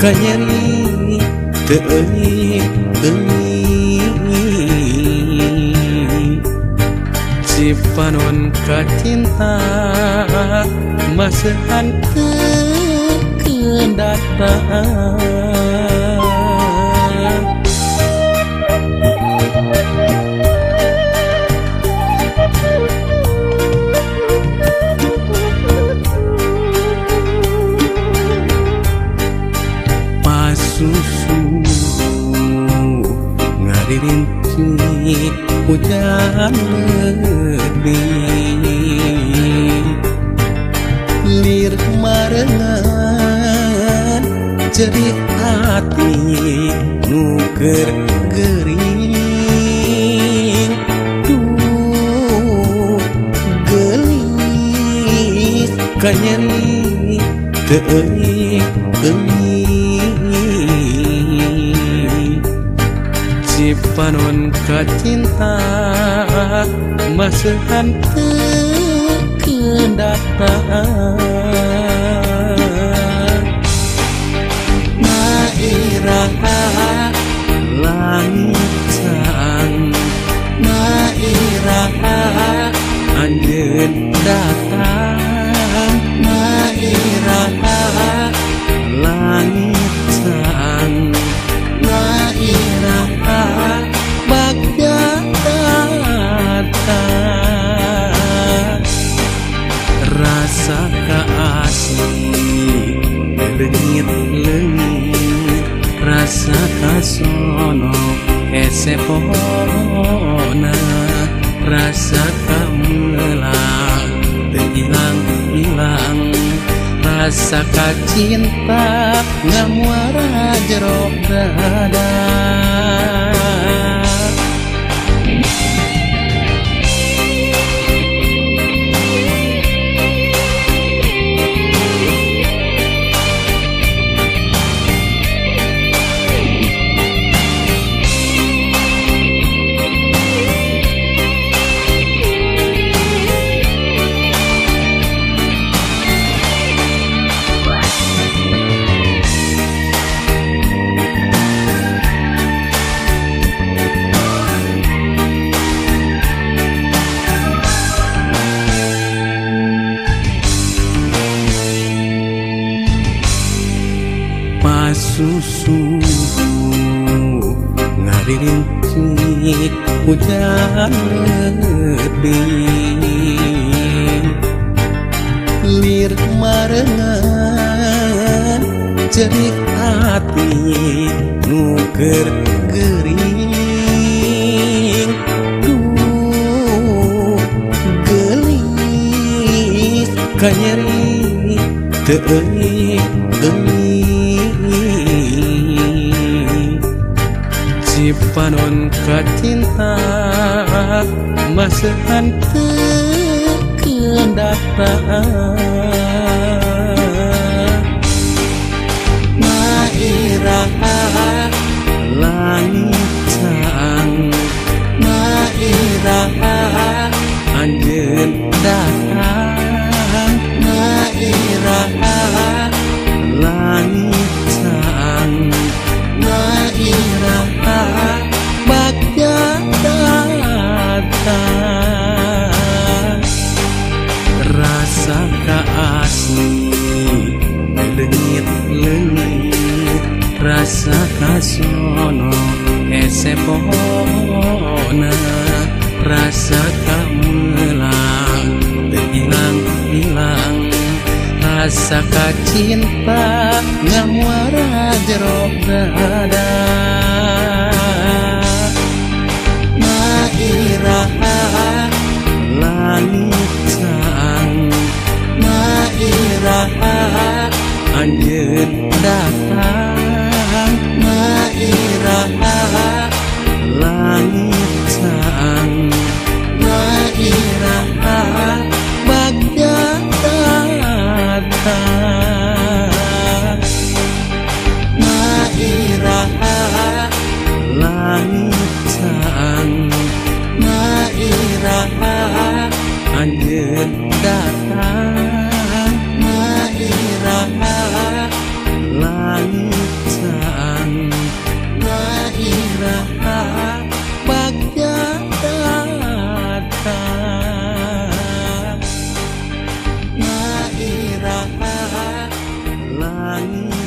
kanyeri Cipanon kacinta masahan kedatangan Pasusu ngadirinci hujan lebih lir marengan jerih hati nuker gering duh gelis kanyeri Cipanon kacinta masahan kedatangan Nairaha langit sang Nairaha anjeun datang Nairaha langit sang Nairaha bagja datang rasa kaasih lengit-lengit rasa kasono esepona rasa kamelang hilang-hilang rasa kacinta ngamuara jero dada Pasusu ngadirinci hujan lebih lir marengan jerih hati nuker gering duh gelis kanyeri Cipanon kacinta masahan kedatangan Nairaha langit sang Nairaha anjeun datang Nairaha langit sang Nairaha bagja datang rasa kaasih lengit-lengit rasa kasono esepona rasa kamelang hilang-hilang rasa kacinta ngamuara jero dada Nairaha langit sang Nairaha anjeun datang Nairaha langit sang Nairaha bagja datang Nairaha langit sang Nairaha anjeun datang Nairaha langit น